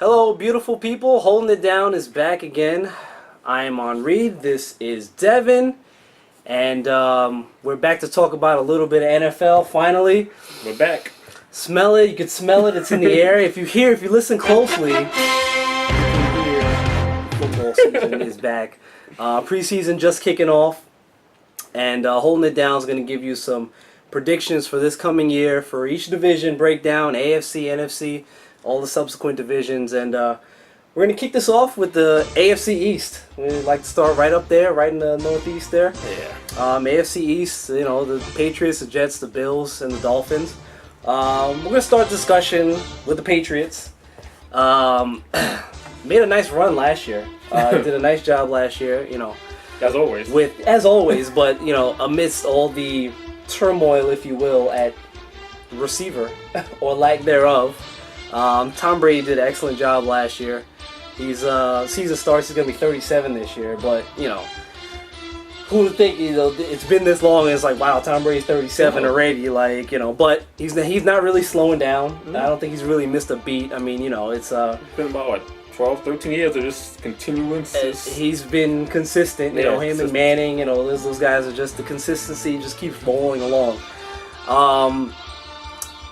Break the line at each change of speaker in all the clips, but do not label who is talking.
Hello, beautiful people. Holding It Down is back again. I am on Reed. This is Devin. And we're back to talk about a little bit of NFL, finally.
We're back.
Smell it. You can smell it. It's in the air. If you listen closely, you can hear football season is back. Preseason just kicking off. And Holding It Down is going to give you some predictions for this coming year for each division breakdown, AFC, NFC, all the subsequent divisions, and we're going to kick this off with the AFC East. We'd like to start right up there, right in the Northeast there.
Yeah.
AFC East, the Patriots, the Jets, the Bills, and the Dolphins. We're going to start discussion with the Patriots. Made a nice run last year. Did a nice job last year,
As always.
But, amidst all the turmoil, if you will, at receiver, or lack thereof. Tom Brady did an excellent job last year. He's season starts, he's gonna be 37 this year, but who would think it's been this long and it's like, wow, Tom Brady's 37 already, but he's not really slowing down. I don't think he's really missed a beat. I mean, it's
been about 12, 13 years of just continuance.
He's been consistent, him and Manning, those guys are just, the consistency just keeps rolling along.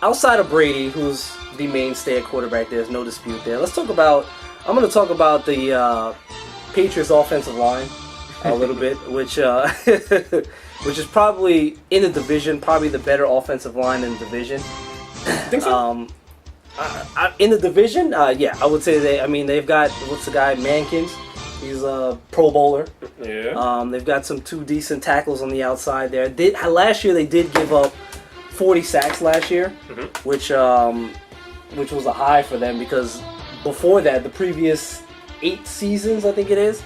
Outside of Brady, who's the mainstay at quarterback, there's no dispute there. I'm going to talk about the Patriots offensive line a little bit, which is probably in the division, probably the better offensive line in the division.
Think so?
In the division, yeah, I would say they've got, what's the guy, Mankins? He's a Pro Bowler.
Yeah.
They've got two decent tackles on the outside there. Last year they did give up 40 sacks last year, which was a high for them because before that, the previous 8 seasons, I think it is,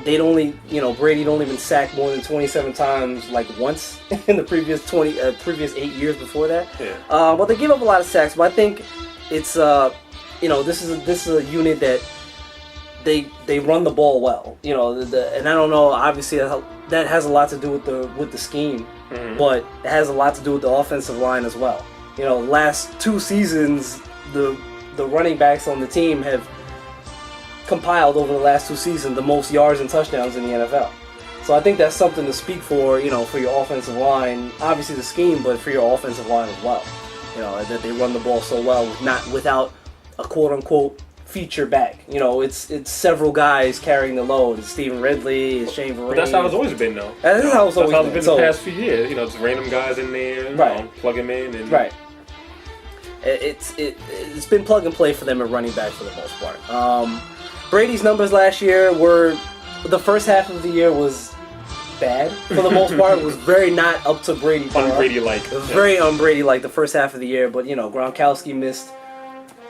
they'd only, Brady'd only been sacked more than 27 times, once in the previous 8 years before that.
Yeah.
But they give up a lot of sacks. But I think it's, this is a unit that they run the ball well. And I don't know. Obviously, that has a lot to do with the scheme, but it has a lot to do with the offensive line as well. Last 2 seasons, the running backs on the team have compiled over the last 2 seasons the most yards and touchdowns in the NFL. So I think that's something to speak for, for your offensive line. Obviously the scheme, but for your offensive line as well. That they run the ball so well, without a quote-unquote feature back. It's several guys carrying the load. It's Stephen Ridley, it's Shane Vereen.
But that's how it's always been, though.
That's how it's always been.
The past few years. Just random guys in there, plug them in. And
right. It's been plug and play for them at running back for the most part. Brady's numbers last year were, the first half of the year was bad for the most part. It was very not up to Brady.
Un-Brady-like.
It was very un-Brady-like the first half of the year, but Gronkowski missed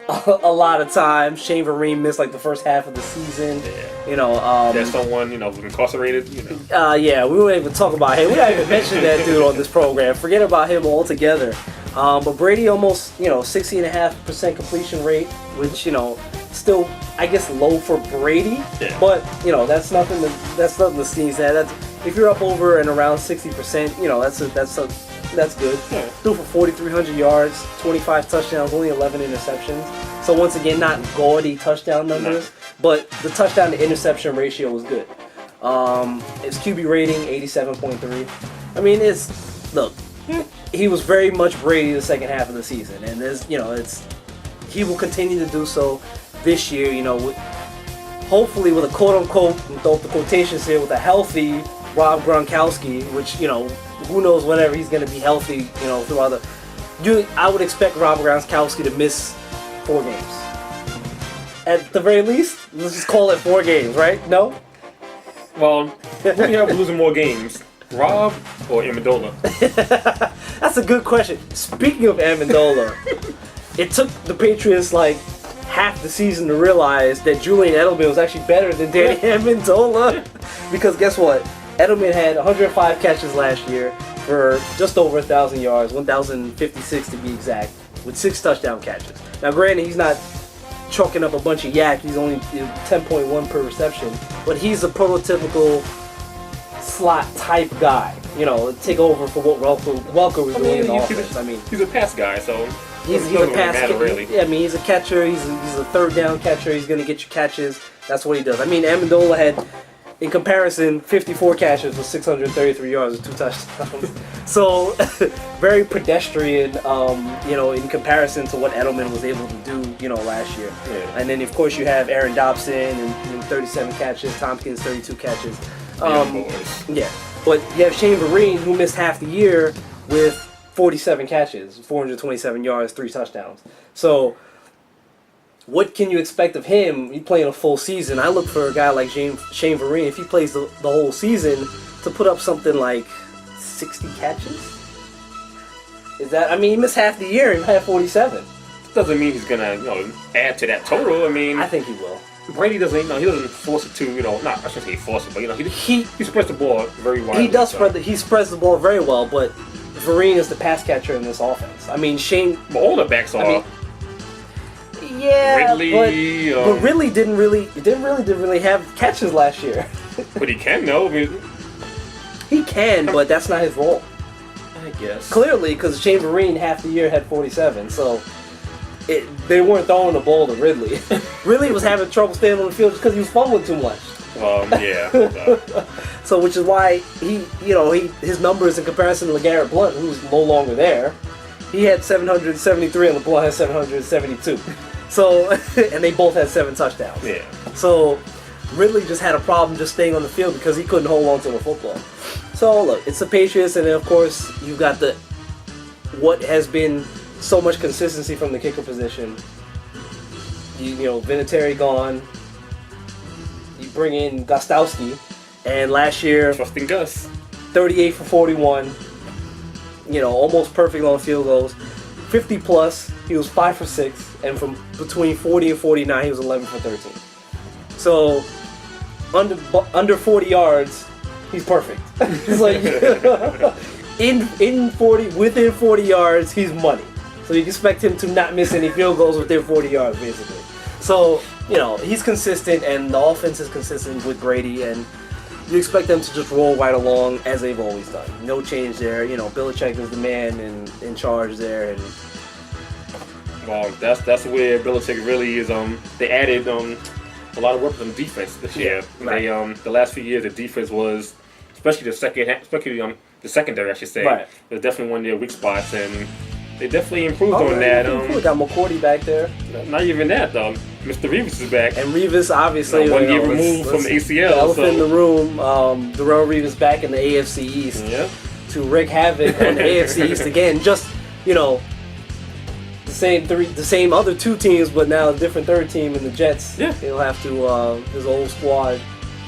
a lot of time. Shane Vereen missed the first half of the season.
Yeah. There's someone was incarcerated.
Yeah, we won't even talk about him. We haven't even mentioned that dude on this program. Forget about him altogether. But Brady almost 60.5% completion rate, which still I guess low for Brady.
Yeah.
But that's nothing to sneeze at. If you're up over and around 60%, that's good.
Yeah.
Threw for 4,300 yards, 25 touchdowns, only 11 interceptions. So once again, not gaudy touchdown numbers, but the touchdown to interception ratio was good. His QB rating 87.3. I mean, he was very much Brady the second half of the season, and he will continue to do so this year. Hopefully with a quote unquote, with the quotations here, with a healthy Rob Gronkowski, which who knows whenever he's going to be healthy, throughout I would expect Rob Gronkowski to miss 4 games. At the very least, let's just call it 4 games, right? No?
Well, who do you have losing more games? Rob or Amendola?
That's a good question. Speaking of Amendola, it took the Patriots half the season to realize that Julian Edelman was actually better than Danny Amendola. Because guess what? Edelman had 105 catches last year for just over 1,000 yards, 1,056 to be exact, with 6 touchdown catches. Now, granted, he's not chalking up a bunch of yak. He's only 10.1 per reception, but he's a prototypical slot type guy. Take over for what Welker was doing in the offense.
He's a pass guy, so
He's a
Doesn't
pass
matter, really.
Yeah, I mean, he's a catcher. He's a third down catcher. He's going to get you catches. That's what he does. I mean, Amendola had, in comparison, 54 catches with 633 yards and 2 touchdowns. So, very pedestrian, in comparison to what Edelman was able to do, last year. Yeah. And then, of course, you have Aaron Dobson and 37 catches, Tompkins 32 catches. Yeah, but you have Shane Vereen, who missed half the year with 47 catches, 427 yards, 3 touchdowns. So, what can you expect of him? He's playing a full season. I look for a guy like Shane Vereen, if he plays the whole season, to put up something like 60 catches. He missed half the year. He had 47.
Doesn't mean he's gonna, add to that total. I mean,
I think he will.
Brady doesn't, he doesn't force it to, I shouldn't say force it, but he spreads the ball very widely.
He does he spreads the ball very well, but Vereen is the pass catcher in this offense. I mean, Shane.
Well, all the backs are.
Yeah,
Ridley,
but Ridley didn't really have catches last year.
But he can, though. I mean,
he can, but that's not his role.
I guess.
Clearly, because Shane Vereen half the year had 47, so they weren't throwing the ball to Ridley. Ridley was having trouble staying on the field just because he was fumbling too much.
Yeah.
So, which is why his numbers in comparison to LeGarrette Blount, who's no longer there, he had 773 and LeBlanc had 772. So, and they both had 7 touchdowns.
Yeah.
So, Ridley just had a problem just staying on the field because he couldn't hold on to the football. So, look, it's the Patriots, and then, of course, you've got what has been so much consistency from the kicker position. Vinatieri gone. You bring in Gostowski, and last year,
Trusting Gus.
38 for 41. Almost perfect on field goals. 50 plus, he was 5 for 6, and from between 40 and 49, he was 11 for 13. So, under 40 yards, he's perfect. It's like within 40 yards, he's money. So you can expect him to not miss any field goals within 40 yards, basically. So, he's consistent, and the offense is consistent with Brady, and you expect them to just roll right along as they've always done. No change there. Belichick is the man in charge there, and
well, that's where Belichick really is. They added a lot of work on defense this year.
Right.
They the last few years the defense was, especially the secondary, I should say,
right.
was definitely one of their weak spots, and they definitely improved on that.
We got McCourty back there.
Not even that though. Mr. Reeves is back.
And Reeves, obviously,
1 year removed from ACL.
Elephant in the room. Darrell Reeves back in the AFC East to wreak havoc on the AFC East again. Just the same other 2 teams, but now a different third team in the Jets.
Yeah.
He'll have to his old squad.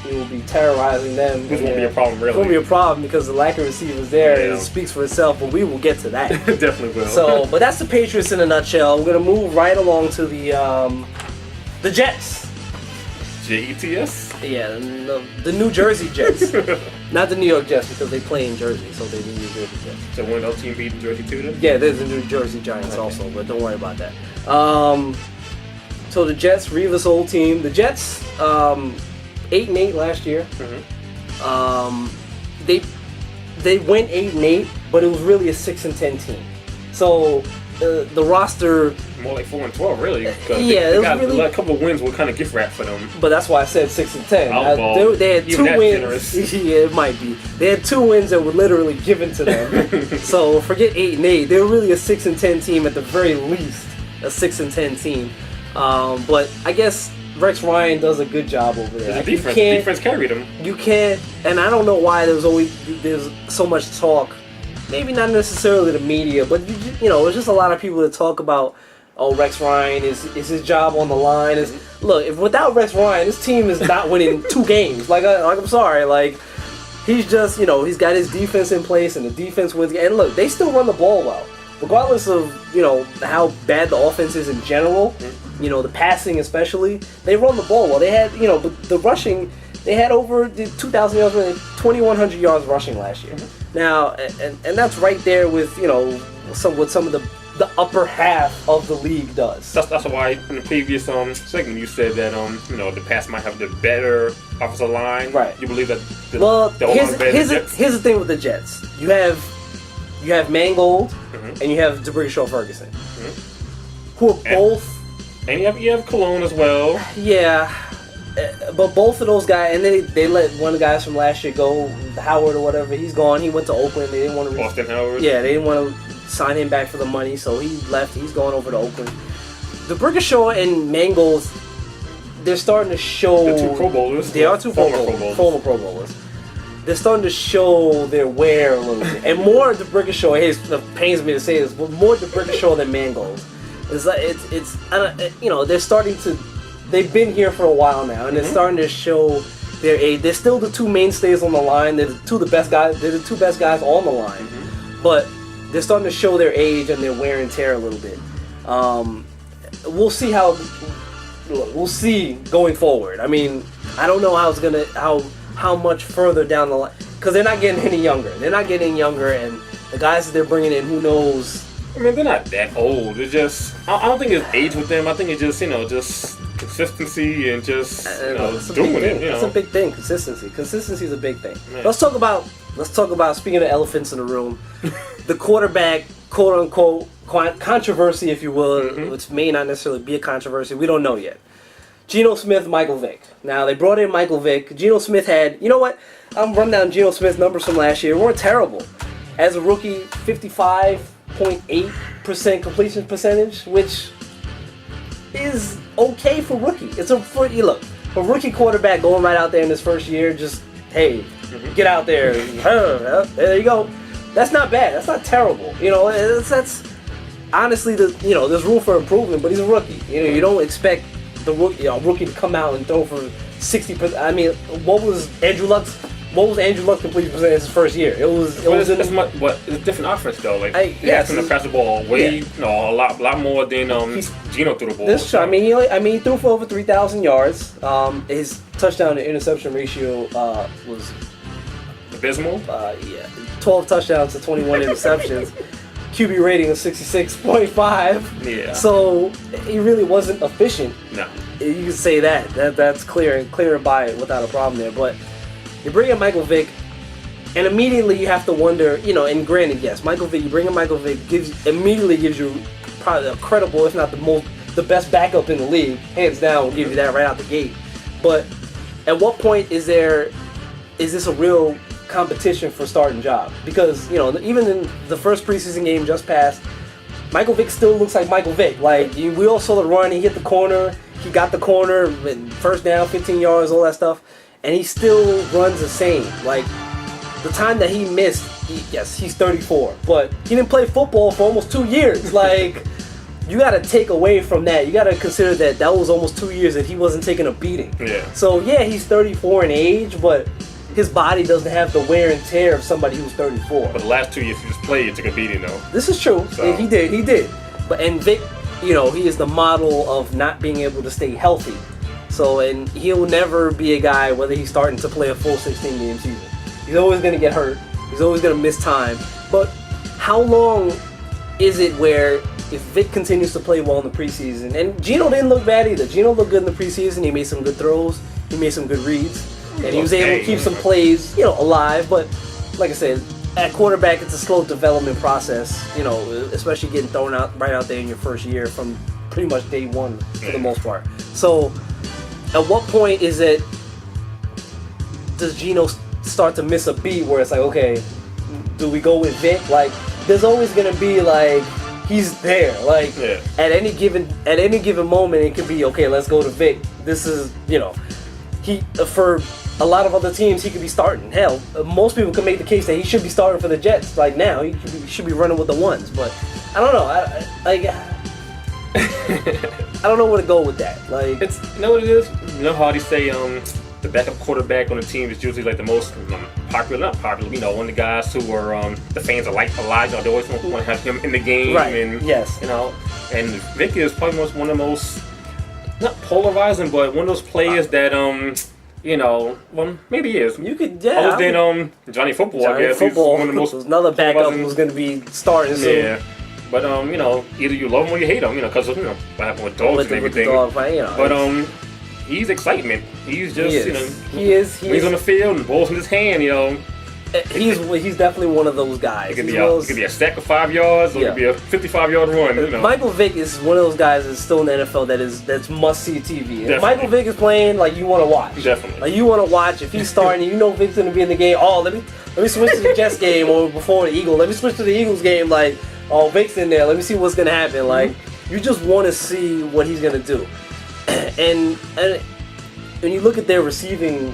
He will be terrorizing them.
Which won't be a problem, really.
It won't be a problem because the lack of receivers there it speaks for itself, but we will get to that.
Definitely will.
So, but that's the Patriots in a nutshell. We're going to move right along to the Jets.
Jets?
Yeah, the New Jersey Jets. Not the New York Jets because they play in Jersey, so they're the New Jersey Jets.
So one of those teams beat Jersey too then?
Yeah, there's the New Jersey Giants also, but don't worry about that. So the Jets, Revis' old team. The Jets, 8-8 last year.
Mm-hmm.
They went 8-8, but it was really a 6-10 team. So the roster
more like 4-12, really.
Yeah,
they got a couple of wins were kind of gift wrap for them.
But that's why I said 6-10. They had
even
2 wins.
Generous.
Yeah, it might be. They had 2 wins that were literally given to them. So forget 8-8. They were really a 6-10 team at the very least. A 6-10 team. But I guess Rex Ryan does a good job over there.
The defense carried him.
You can't, and I don't know why there's so much talk. Maybe not necessarily the media, but there's just a lot of people that talk about, Rex Ryan is his job on the line. Look, if without Rex Ryan, this team is not winning 2 games. I'm sorry, he's just he's got his defense in place, and the defense wins. And look, they still run the ball well, regardless of how bad the offense is in general. The passing especially, they run the ball well. They had but the rushing, they had over 2,000 yards, 2,100 yards rushing last year. Now, and that's right there with some of the upper half of the league does.
That's why in the previous segment you said that the Pats might have the better offensive line.
Right.
You believe that?
Here's the thing with the Jets. You have Mangold and you have D'Brickashaw Ferguson. who are both.
And you have Cologne as well.
Yeah. But both of those guys, and they let one of the guys from last year go, Howard or whatever. He's gone. He went to Oakland. They didn't want to.
Austin Howard.
Yeah, they didn't want to sign him back for the money, so he left. He's gone over to Oakland. The Brickashaw and Mangles, they're starting to show.
They're two Pro Bowlers.
They are two former Pro Bowlers. They're starting to show their wear a little bit, and more the Brickashaw. It pains me to say this, but more the Brickashaw than Mangles. It's like they're starting to. They've been here for a while now, and they're starting to show their age. They're still the two mainstays on the line. They're the two best guys. They're the two best guys on the line, but they're starting to show their age and their wear and tear a little bit. We'll see we'll see going forward. I mean, I don't know how much further down the line, because they're not getting any younger. They're not getting younger, and the guys that they're bringing in, who knows?
I mean, they're not that old. It's just I don't think it's age with them. I think it's just just consistency and just doing it.
It's a big thing. Consistency is a big thing. Man. Let's talk about speaking of elephants in the room, the quarterback, quote unquote, controversy, if you will, which may not necessarily be a controversy. We don't know yet. Geno Smith, Michael Vick. Now, they brought in Michael Vick. Geno Smith had, you know what? I'm running down Geno Smith's numbers from last year. They weren't terrible. As a rookie, 55.8% completion percentage, which is okay for rookie. Look, a rookie quarterback going right out there in his first year, just, hey, get out there. There you go. That's not bad. That's not terrible. That's honestly, there's room for improvement, but he's a rookie. You don't expect the rookie to come out and throw for 60%. I mean, what was Andrew Luck's completion percentage his first year? It's
a different offense though. Like he has to pass the ball a lot more than Geno threw the ball.
This I mean he threw for over 3,000 yards. His touchdown to interception ratio was
abysmal.
12 touchdowns to 21 interceptions. QB rating of 66.5.
Yeah. So
he really wasn't efficient.
No.
You can say that's clear by it without a problem there. But you bring in Michael Vick, and immediately you have to wonder, and granted, yes, Michael Vick, you bring in Michael Vick, immediately gives you probably a credible, if not the best backup in the league, hands down, will give you that right out the gate. But at what point is this a real competition for starting job? Because, even in the first preseason game just passed, Michael Vick still looks like Michael Vick. Like, we all saw the run, he hit the corner, he got the corner, first down, 15 yards, all that stuff. And he still runs the same. Like, the time that he missed, he's 34, but he didn't play football for almost 2 years. Like, you got to take away from that. You got to consider that was almost 2 years that he wasn't taking a beating.
Yeah.
So, he's 34 in age, but his body doesn't have the wear and tear of somebody who's 34.
But the last 2 years he just played, he took a beating, though.
This is true. So. He did. And Vic, he is the model of not being able to stay healthy. So, and he'll never be a guy, whether he's starting to play a full 16-game season. He's always going to get hurt. He's always going to miss time. But how long is it where, if Vic continues to play well in the preseason, and Geno didn't look bad either. Geno looked good in the preseason. He made some good throws. He made some good reads. And he was able to keep some plays, alive. But, like I said, at quarterback, it's a slow development process, especially getting thrown out right out there in your first year from pretty much day one for the most part. So, at what point does Geno start to miss a beat where it's like, okay, do we go with Vic? Like, there's always gonna be like, he's there. Like, at any given moment, it could be, okay, let's go to Vic. This is, for a lot of other teams, he could be starting. Hell, most people can make the case that he should be starting for the Jets right now. He should be running with the ones. But I don't know. I don't know where to go with that. Like,
it's what it is. How they say the backup quarterback on the team is usually like the most popular. One of the guys who are the fans are like Elijah. They always want to have him in the game.
Right.
And
yes.
And Vic is probably one of the most not polarizing, but one of those players that well, maybe he is.
You could,
Other than Johnny Football, I guess.
Football,
he's one of the most
another backup who's going to be starting soon.
Yeah. But either you love him or you hate him, because what happened with dogs and everything. But he's excitement. He's just
he is.
He's on the field and balls in his hand,
He's definitely one of those guys.
It could be a sack of 5 yards, or it could be a 55-yard run. You know.
Michael Vick is one of those guys that's still in the NFL that's must-see TV. If Michael Vick is playing, like, you want to watch.
Definitely.
Like, you want to watch. If he's starting, you know Vick's going to be in the game. Oh, let me switch to the Jets game, or before the Eagles. Let me switch to the Eagles game. Like, oh, Vick's in there. Let me see what's going to happen. Like, you just want to see what he's going to do. And when you look at their receiving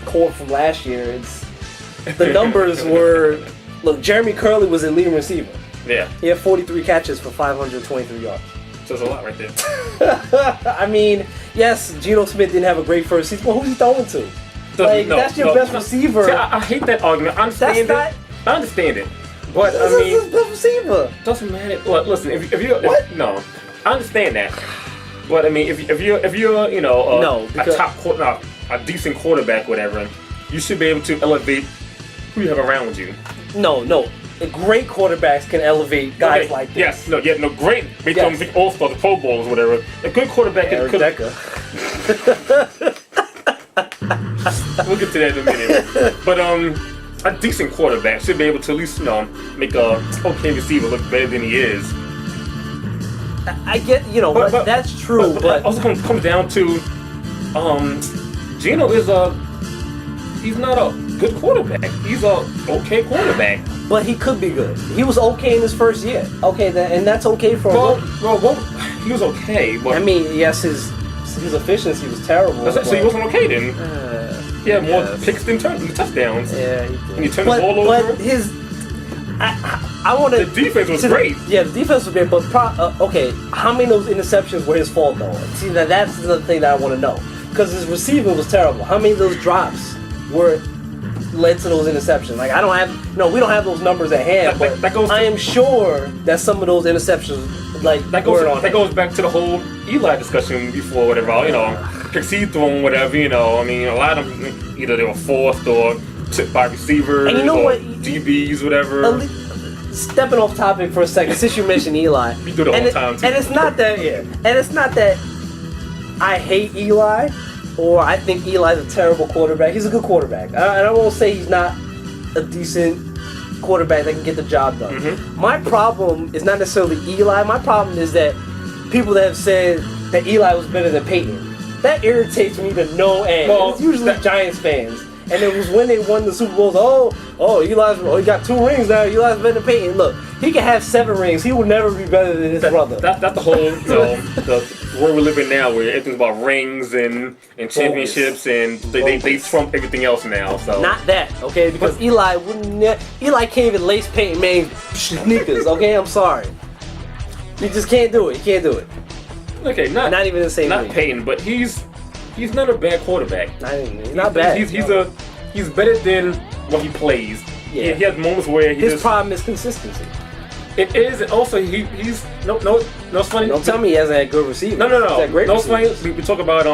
core from last year, the numbers were, look, Jeremy Curley was a leading receiver.
Yeah.
He had 43 catches for 523 yards.
So that's a lot right there.
I mean, yes, Geno Smith didn't have a great first season, but who's he throwing to? That's your best receiver.
See, I hate that argument. I understand it. But
this is his best receiver.
Doesn't matter. Look, listen, if you're no, I understand that. But I mean, if you're a decent quarterback, whatever, you should be able to elevate who you have around with you.
No. Great quarterbacks can elevate guys like this.
Great. They come big all-stars, Pro Bowls, whatever. A good quarterback
Eric Decker.
We'll get to that in a minute. But a decent quarterback should be able to at least make a okay receiver look better than he is.
I get, but that's true. But
also comes down to Geno he's not a good quarterback. He's a okay quarterback.
But he could be good. He was okay in his first year. Okay, and that's okay for him.
Well, he was okay. But
I mean, yes, his efficiency was terrible.
So he wasn't okay then. He had more picks than touchdowns.
Yeah, he did.
And he turned the ball over.
But I want to.
The defense was great.
Yeah, the defense was great. But okay, how many of those interceptions were his fault though? See, that's the thing that I want to know. Because his receiving was terrible. How many of those drops led to those interceptions? Like, we don't have those numbers at hand. I am sure that some of those interceptions, that
goes back to the whole Eli discussion before, whatever. Picks he thrown, whatever. I mean, a lot of them either they were forced or tipped by receivers,
and you know
or
what?
DBs, whatever.
Stepping off topic for a second, since you mentioned Eli,
we do it all the time too.
And it's not that, I hate Eli, or I think Eli's a terrible quarterback. He's a good quarterback. I won't say he's not a decent quarterback that can get the job done. Mm-hmm. My problem is not necessarily Eli. My problem is that people that have said that Eli was better than Peyton. That irritates me to no end. Well, it's usually Giants fans. And it was when they won the Super Bowls. He got 2 rings now. Eli's better than Peyton. Look, he can have 7 rings. He will never be better than his brother.
That's the whole, the world we live in now, where everything's about rings and championships, and they trump everything else now. So
not that, okay? Because Eli can't even lace Peyton Manning's sneakers. Okay, I'm sorry. He just can't do it. He can't do it.
Okay, not
even the same.
Not league. Peyton, but he's not a bad quarterback.
He's not bad.
He's better than what he plays.
Yeah.
He has moments where
his problem is consistency.
It is, and also he's no. It's funny.
Don't tell me he hasn't had good receivers.
No.
He's had great receivers.
Funny. We talk about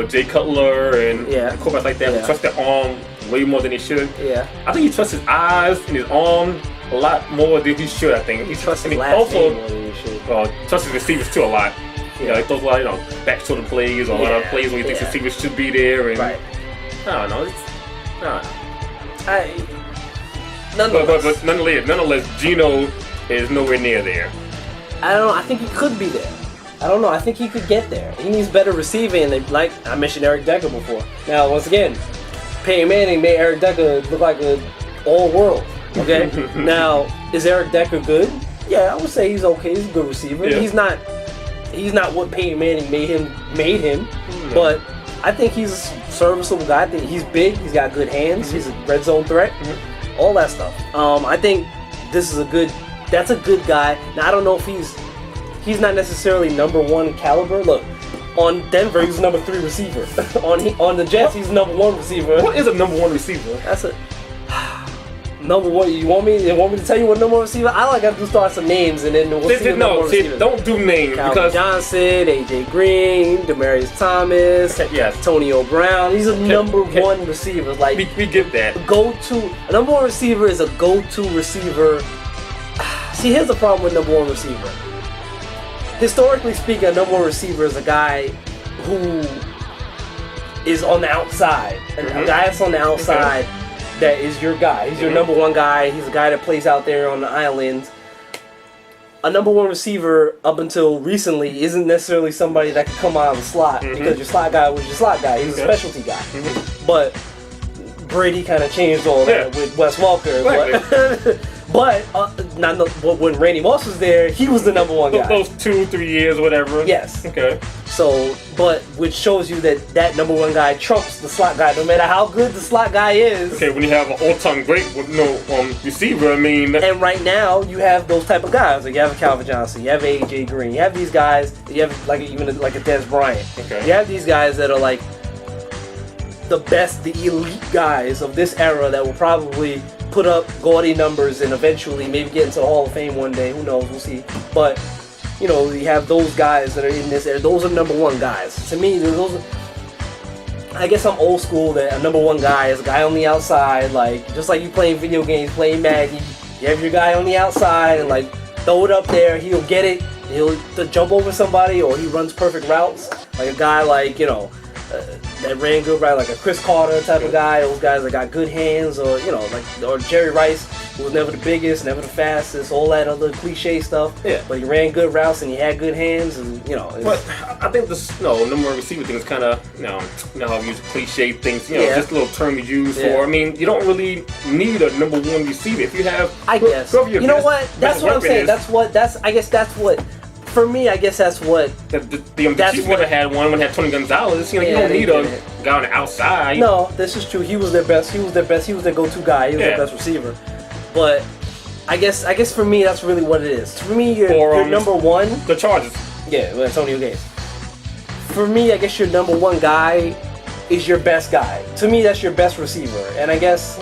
Jay Cutler and quarterbacks like that who trust their arm way more than they should.
Yeah.
I think he trusts his eyes and his arm a lot more than he should. I think
he trusts his last name more than he should.
Trusts his receivers too a lot.
Yeah.
He throws a lot, back shoulder plays or a lot of plays where he thinks receivers should be there. And
right.
I don't know.
Nonetheless.
But nonetheless, Geno is nowhere near there.
I don't know. I think he could be there. I don't know. I think he could get there. He needs better receiving. Like I mentioned Eric Decker before. Now, once again, Peyton Manning made Eric Decker look like an all-world. Okay? Now, is Eric Decker good? Yeah, I would say he's okay. He's a good receiver. Yeah. He's not what Peyton Manning made him. Mm-hmm. But I think he's a serviceable guy. I think he's big. He's got good hands. Mm-hmm. He's a red zone threat. Mm-hmm. All that stuff. I think that's a good guy. Now I don't know if he's not necessarily number 1 caliber. Look, on Denver he's number 3 receiver. on the Jets he's number 1 receiver.
What is a number 1 receiver?
That's a number 1. You want me to tell you what number 1 receiver? I got to start some names and then we'll see.
Don't do names because
Johnson, AJ Green, Demaryius Thomas, Antonio Brown. These are number 1 receivers. Like
we get that.
A number 1 receiver is a go-to receiver. See, here's the problem with number 1 receiver. Historically speaking, a number 1 receiver is a guy who is on the outside. A guy that's on the outside that is your guy. He's your number one guy. He's a guy that plays out there on the island. A number one receiver up until recently isn't necessarily somebody that could come out of the slot because your slot guy was your slot guy. He's a specialty guy. But Brady kind of changed all that with Wes Welker.
Exactly.
But when Randy Moss was there, he was the number one guy.
Those 2-3 years, whatever.
Yes.
Okay.
So, but which shows you that number one guy trumps the slot guy, no matter how good the slot guy is.
Okay, when you have an all-time great with no receiver, I mean.
And right now, you have those type of guys. Like you have a Calvin Johnson, you have a AJ Green, you have these guys. You have even like a Des Bryant.
Okay.
You have these guys that are like the best, the elite guys of this era that will probably put up gaudy numbers and eventually maybe get into the Hall of Fame one day. Who knows? We'll see. But you know, you have those guys that are in this era. Those are number one guys. To me, those are, I guess I'm old school that a number one guy is a guy on the outside, like just like you playing video games, playing Madden. You have your guy on the outside and like throw it up there. He'll get it. He'll jump over somebody or he runs perfect routes. Like a guy like that ran good, right? Like a Chris Carter type of guy. Those guys that got good hands, or or Jerry Rice, who was never the biggest, never the fastest, all that other cliche stuff.
Yeah.
But he ran good routes and he had good hands, and
But I think this number one receiver thing is kind of how we use cliche things. Just a little term you use for. I mean, you don't really need a number one receiver if you have.
I guess. You know what? That's what I'm saying. I guess that's what. For me, I guess that's what.
The Chiefs never had one when they had Tony Gonzalez. You don't need a guy on the outside.
No, this is true. He was their best. He was their go-to guy. He was their best receiver. But I guess for me, that's really what it is. For me, your number one.
The Chargers.
Yeah, with Antonio Gates. For me, I guess your number one guy is your best guy. To me, that's your best receiver. And I guess,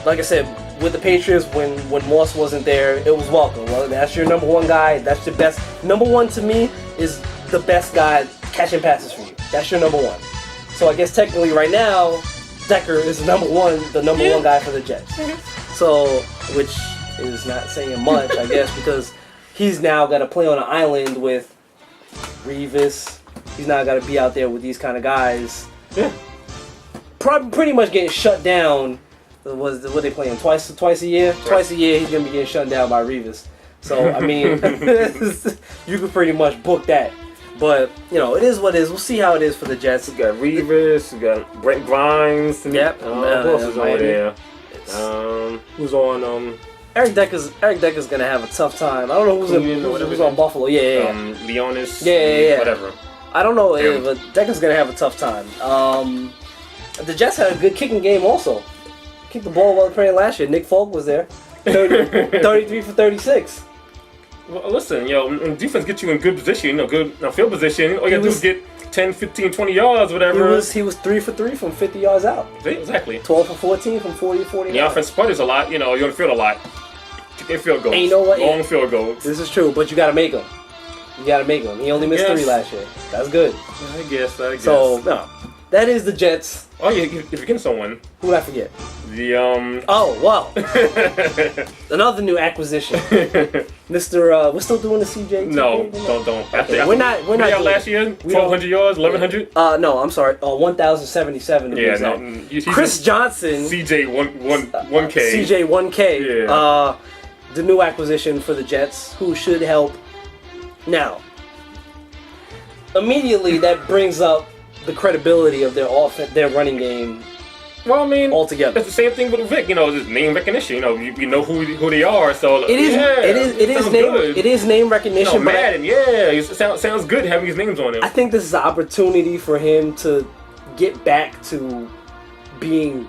like I said, with the Patriots, when Moss wasn't there, it was Welker. Well, that's your number one guy. That's your best. Number one to me is the best guy catching passes for you. That's your number one. So I guess technically right now, Decker is the number one guy for the Jets. So, which is not saying much, I guess, because he's now got to play on an island with Revis. He's now got to be out there with these kind of guys.
Yeah.
Pretty much getting shut down. What they playing twice a year? Right. Twice a year he's gonna be getting shut down by Revis. So I mean, you could pretty much book that. But it is what it is. We'll see how it is for the Jets.
We got Revis, we got Brent Grimes.
Yep.
Who else is on there? Who's on?
Eric Decker's gonna have a tough time. I don't know who's on Buffalo. Yeah.
Leonis.
Yeah.
Whatever.
I don't know, but Decker's gonna have a tough time. The Jets had a good kicking game also. Kicked the ball while playing last year. Nick Folk was there. 33 for 36.
Well, listen, when defense gets you in good position, good field position, all you gotta do is get 10, 15, 20 yards, whatever.
He was 3 for 3 from 50 yards out.
Exactly.
12 for 14 from 40 to 40
The offense sputters a lot, you're on the field a lot. They field goals.
And you know what?
Long field goals.
This is true, but you gotta make them. He only missed 3 last year. That's good.
I guess.
So, no. That is the Jets.
Oh, yeah, if you're getting someone.
Who did I forget?
Oh,
wow. Another new acquisition. Mr. We're still doing the CJ?
No, don't.
Okay, we're not
out last year? 1,200 yards, 1,100?
No, I'm sorry. 1,077.
Yeah, no.
Chris Johnson.
CJ 1K.
CJ 1K.
Yeah.
The new acquisition for the Jets, who should help. Now, immediately that brings up the credibility of their running game.
Well, I mean,
altogether,
it's the same thing with Vic. Just name recognition. You know who they are. So
it is name recognition.
No, Madden, it sounds good having his names on it.
I think this is an opportunity for him to get back to being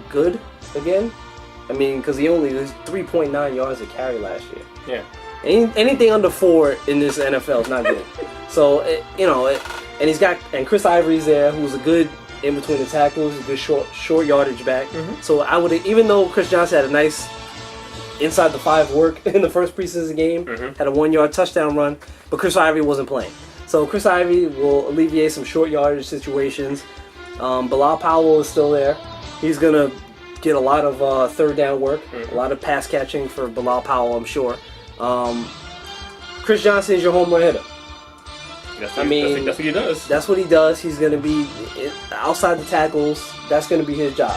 good again. I mean, because he only was 3.9 yards a carry last year.
Yeah.
Anything under 4 in this NFL is not good. So and Chris Ivory's there, who's a good in between the tackles, a good short yardage back. Mm-hmm. So I would, even though Chris Johnson had a nice inside the 5 work in the first preseason game, had a 1-yard touchdown run, but Chris Ivory wasn't playing. So Chris Ivory will alleviate some short yardage situations. Bilal Powell is still there. He's gonna get a lot of third down work, a lot of pass catching for Bilal Powell, I'm sure. Chris Johnson is your home run hitter.
That's what he does.
That's what he does. He's going to be outside the tackles. That's going to be his job.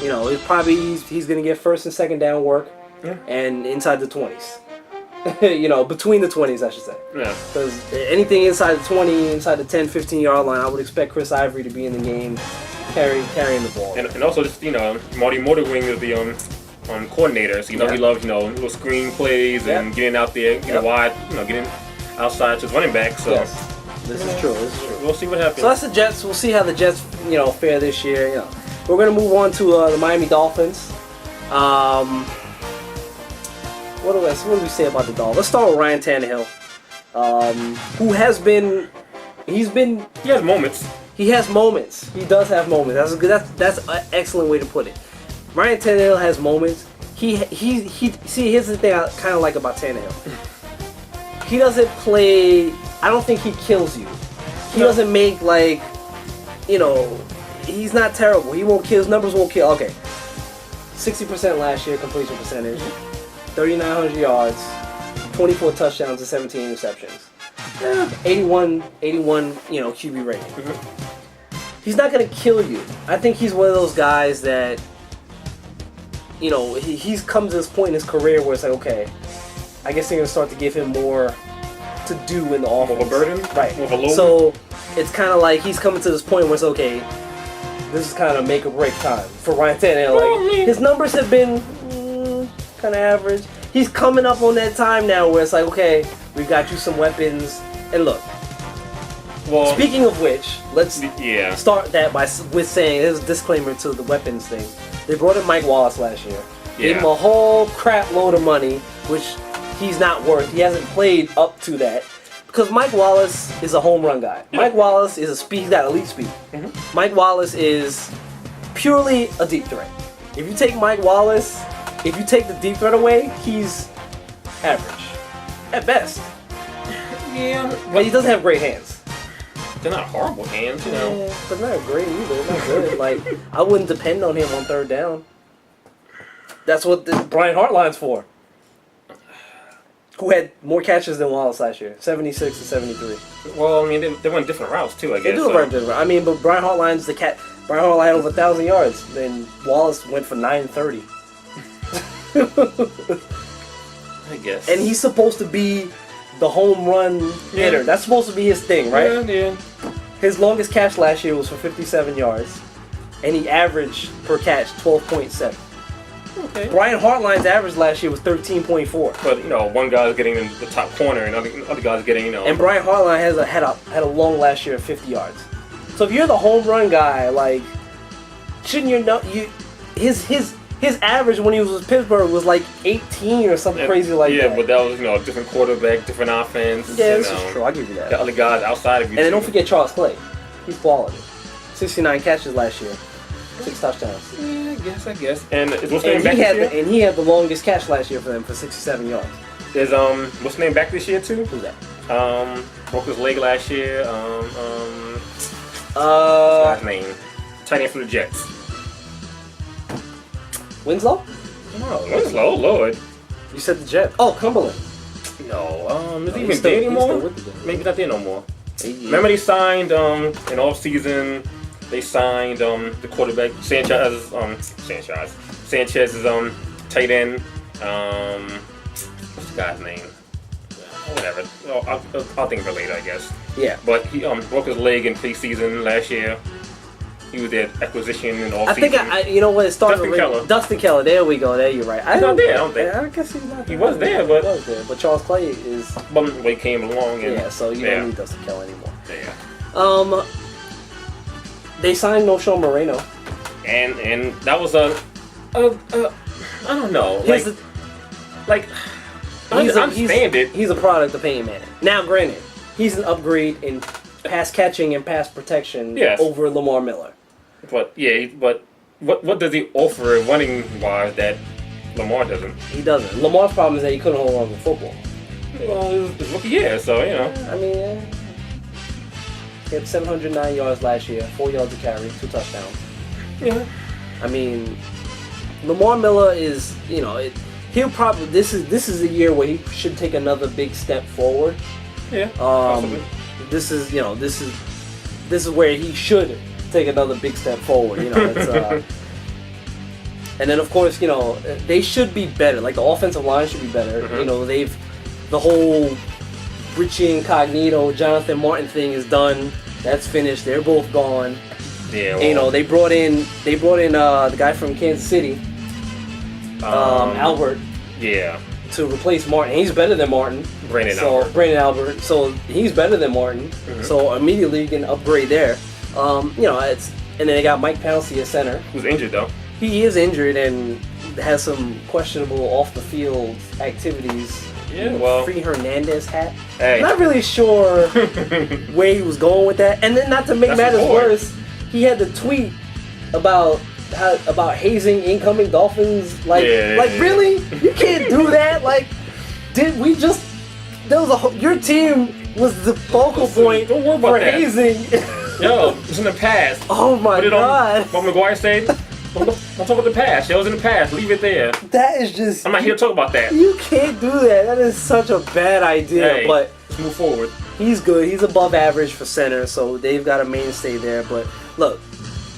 You know, he's going to get first and second down work,
Yeah.
and inside the 20s. You know, between the 20s, I should say.
Yeah.
Because anything inside the 20, inside the 10, 15-yard line, I would expect Chris Ivory to be in the game, carrying the ball.
And also, just Marty Morderwing is the coordinator, so he loves little screen plays and getting out there, wide, getting outside to his running back. So
this is true.
We'll see what happens.
So that's the Jets. We'll see how the Jets fare this year. You know, we're gonna move on to the Miami Dolphins. What do we say about the Dolphins? Let's start with Ryan Tannehill, who has been. He
has moments.
He has moments. He does have moments. That's an excellent way to put it. Ryan Tannehill has moments. See, here's the thing I kind of like about Tannehill. He doesn't play. I don't think he kills you. He doesn't make he's not terrible. He won't kill. His numbers won't kill. Okay, 60% last year completion percentage, 3,900 yards, 24 touchdowns and 17 interceptions. 81 QB rating. Mm-hmm. He's not gonna kill you. I think he's one of those guys that he's come to this point in his career where it's like, okay, I guess they're gonna start to give him more to do in the offense.
More of a burden,
right?
More of a load.
So it's kind of like he's coming to this point where it's okay. This is kind of make or break time for Ryan Tannehill. His numbers have been kind of average. He's coming up on that time now where it's like, okay, we've got you some weapons. And look, speaking of which, let's start that with saying, there's a disclaimer to the weapons thing. They brought in Mike Wallace last year. Gave him a whole crap load of money, which he's not worth. He hasn't played up to that. Because Mike Wallace is a home run guy. Yeah. Mike Wallace is he's got elite speed. Mm-hmm. Mike Wallace is purely a deep threat. If you take Mike Wallace, if you take the deep threat away, he's average. At best.
Yeah.
But he doesn't have great hands.
They're not horrible hands,
Yeah, but not great either. They're not good. I wouldn't depend on him on third down. That's what the Brian Hartline's for. Who had more catches than Wallace last year, 76 to 73.
Well, I mean, they went different routes too, I guess.
They do run different. I mean, but Brian Hartline's the cat. Brian Hartline had over 1,000 yards. Then Wallace went for 930.
I guess.
And he's supposed to be the home run hitter. That's supposed to be his thing, right?
Yeah.
His longest catch last year was for 57 yards, and he averaged per catch 12.7.
Okay.
Brian Hartline's average last year was 13.4.
But one guy's getting in the top corner, and other guys getting
And Brian Hartline had a long last year of 50 yards. So if you're the home run guy, shouldn't his average when he was with Pittsburgh was 18 or something crazy like that.
Yeah, but that was a different quarterback, different offense.
Yeah, this is true. I'll give you that.
The other guys outside of you.
And then don't forget Charles Clay. He's quality. 69 catches last year, 6 touchdowns.
Yeah, I guess. And what's name back this year?
And he had the longest catch last year for them for 67 yards.
Is what's name back this year too?
Who's that?
Broke his leg last year. What's his name? Tight end from the Jets.
Winslow?
No, Winslow, Lord.
You said the Jets. Oh, Cumberland.
No, is he even there anymore? Maybe not there no more. Remember they signed in off season. They signed the quarterback Sanchez. Sanchez's tight end. What's the guy's name? Whatever. I'll think of it later, I guess.
Yeah.
But he broke his leg in preseason last year. He was at acquisition and all season.
I think you know what it started. Dustin Keller. There we go. There you're right.
He's not there. I don't think.
I guess he's not.
He was there, but
but Charles Clay is.
But he came along. And,
so you don't need Dustin Keller anymore.
Yeah.
They signed No Show Moreno.
And that was I don't know.
He's a product of Peyton Manning. Now, granted, he's an upgrade in pass catching and pass protection over Lamar Miller.
But what does he offer running wise that Lamar doesn't?
He doesn't. Lamar's problem is that he couldn't hold on to football.
Well, it's rookie year, so
I mean, he had 709 yards last year, 4 yards to carry, 2 touchdowns.
Yeah.
I mean, Lamar Miller is, he'll probably this is the year where he should take another big step forward.
Yeah. Possibly.
This is where he should take another big step forward. And then of course, they should be better. Like the offensive line should be better.
Mm-hmm.
The whole Richie Incognito, Jonathan Martin thing is done. That's finished. They're both gone.
Yeah.
Well, they brought in the guy from Kansas City, Albert.
Yeah.
To replace Martin. He's better than Martin. Brandon Albert. So he's better than Martin. Mm-hmm. So immediately you can upgrade there. And then they got Mike Pouncey at center.
Who's injured though?
He is injured and has some questionable off the field activities.
Yeah, well,
Free Hernandez hat.
Hey.
Not really sure where he was going with that. And then not to make matters worse, he had the tweet about hazing incoming Dolphins. Really? You can't do that. Like, did we just? Your team was the focal point for hazing.
Yo, it was in the past.
Oh my God!
What McGuire said. Don't talk about the past. It was in the past. Leave it there.
That is just.
I'm not here to talk about that.
You can't do that. That is such a bad idea.
Hey,
but
let's move forward.
He's good. He's above average for center, so they've got a mainstay there. But look,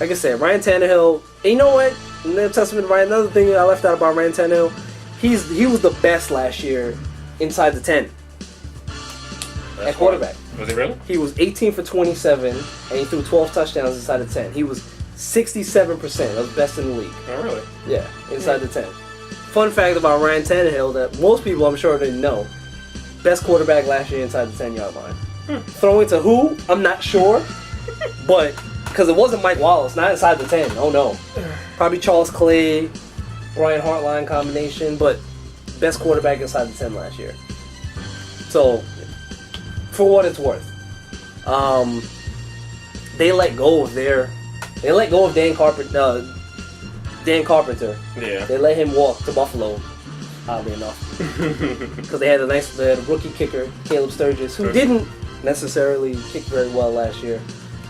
like I said, Ryan Tannehill. And you know what? In the Testament, Ryan. Another thing I left out about Ryan Tannehill, he was the best last year inside the 10 at quarterback.
Was he really?
He was 18 for 27, and he threw 12 touchdowns inside the 10. He was 67%. That was best in the league.
Oh, really?
Yeah, inside the 10. Fun fact about Ryan Tannehill that most people, I'm sure, didn't know. Best quarterback last year inside the 10-yard line. Throwing to who? I'm not sure. But, because it wasn't Mike Wallace, not inside the 10. Oh, no. Probably Charles Clay, Brian Hartline combination, but best quarterback inside the 10 last year. So, for what it's worth, they let go of Dan Carpenter.
Yeah.
They let him walk to Buffalo, oddly enough, because they had a rookie kicker, Caleb Sturgis, who didn't necessarily kick very well last year.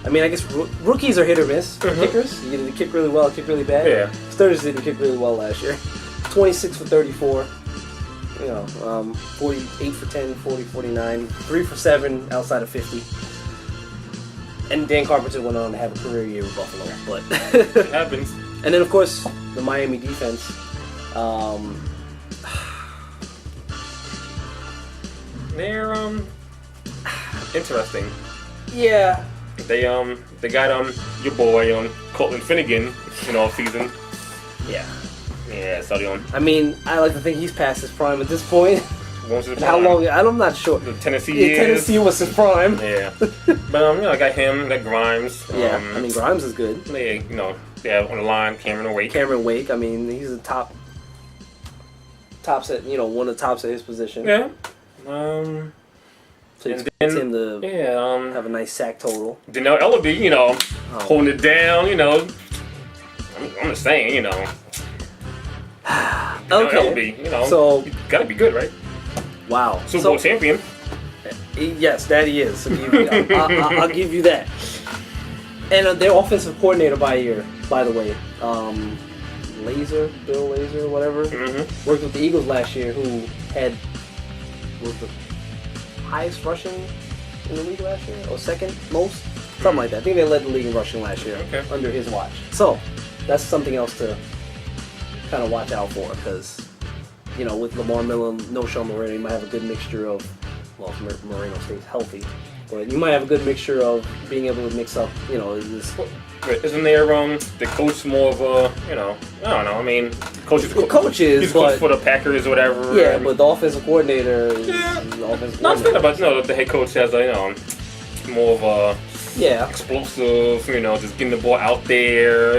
I mean, I guess rookies are hit or miss for kickers. You either kick really well or kick really bad.
Yeah.
Sturgis didn't kick really well last year. 26 for 34. 48 for 10, 40, 49, 3 for 7 outside of 50. And Dan Carpenter went on to have a career year with Buffalo, but
it happens.
And then of course the Miami defense.
They're interesting.
Yeah.
They got your boy Colton Finnegan off season.
Yeah.
Yeah, so
I mean, I like to think he's past his prime at this point.
What's his prime?
How long? I'm not sure.
The Tennessee.
Tennessee was his prime.
Yeah. But I got him, got Grimes.
Yeah. I mean, Grimes is good.
They on the line, Cameron Wake.
I mean, he's a tops at one of the tops at his position.
Yeah.
So you expect him to have a nice sack total.
Danielle Ellaby, holding it down. I'm just saying,
Okay.
Ellaby,
so
gotta be good, right?
Wow.
Super Bowl champion.
Yes, that he is. So I'll give you that. And their offensive coordinator by the way, Bill Lazor, whatever, worked with the Eagles last year, who was the highest rushing in the league last year, or second most, something like that. I think they led the league in rushing last year under his watch. So that's something else to kind of watch out for, because with Lamar Miller, no Sean Moreno, you might have a good mixture of, if Moreno stays healthy, but you might have a good mixture of being able to mix up, this.
Isn't there the coach more of a, I don't know, I mean,
coaches,
he's coach for the Packers or whatever.
Yeah, but the offensive coordinator is the offensive coordinator.
But the head coach has more of a explosive, just getting the ball out there,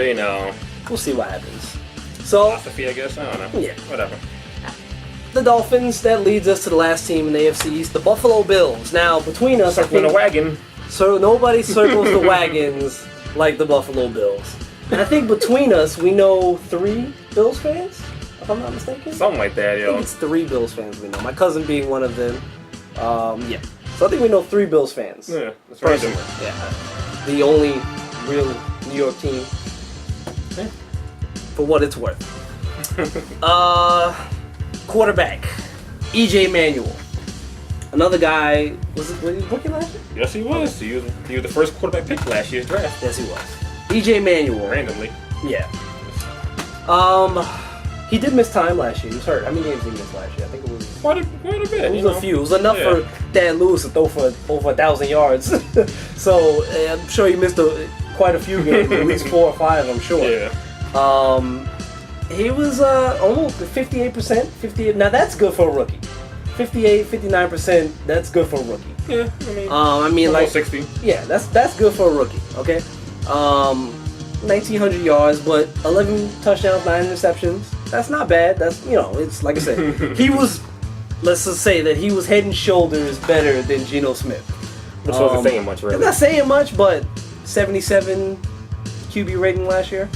We'll see what happens. So,
philosophy, I guess, I don't know.
Yeah.
Whatever.
The Dolphins, that leads us to the last team in the AFC East, the Buffalo Bills. Now, between us,
circling the wagon.
So nobody circles the wagons like the Buffalo Bills. And I think between us, we know 3 Bills fans, if I'm not mistaken.
Something like that,
I think it's 3 Bills fans we know. My cousin being one of them. So I think we know 3 Bills fans.
Yeah, that's right.
Yeah. The only real New York team.
Yeah.
For what it's worth. Quarterback, EJ Manuel. Another guy, was he rookie last year?
Yes, he was. He was the first quarterback pick last year's draft.
Yes, he was. EJ Manuel.
Randomly.
Yeah. He did miss time last year. He was hurt. How many games did he miss last year? I think it was
quite a bit.
It was a few. It was enough for Dan Lewis to throw for over 1,000 yards. So I'm sure he missed quite a few games, at least 4 or 5. I'm sure.
Yeah.
He was almost 58%. 58. Now that's good for a rookie. 58, 59%. That's good for a rookie.
Yeah.
I mean, like
60.
Yeah, that's good for a rookie. Okay. 1,900 yards, but 11 touchdowns, 9 interceptions. That's not bad. That's, it's like I said, he was, let's just say that he was head and shoulders better than Geno Smith.
Which wasn't saying much, really.
It's not saying much, but 77 QB rating last year.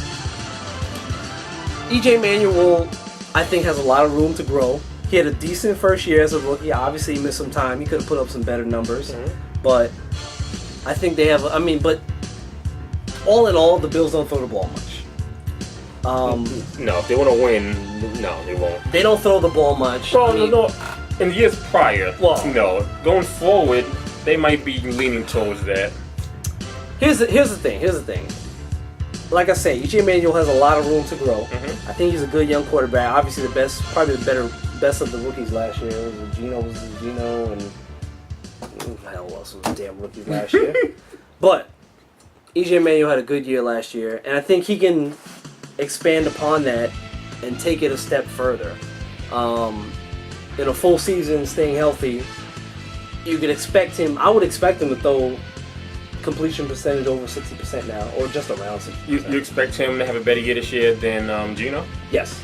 EJ Manuel, I think, has a lot of room to grow. He had a decent first year as a rookie. Obviously, he missed some time. He could have put up some better numbers. Mm-hmm. But I think they have, but all in all, the Bills don't throw the ball much.
No, if they want to win, no, they won't.
They don't throw the ball much.
Well, no. In years prior, no. Going forward, they might be leaning towards that.
Here's the thing. Like I say, EJ Manuel has a lot of room to grow.
Mm-hmm.
I think he's a good young quarterback. Obviously, probably the best of the rookies last year. Geno was Geno, and hell, who else was damn rookies last year? But EJ Manuel had a good year last year, and I think he can expand upon that and take it a step further. In a full season, staying healthy, you could expect him. I would expect him to throw completion percentage over 60% now, or just around 60%.
You expect him to have a better year this year than Geno?
Yes.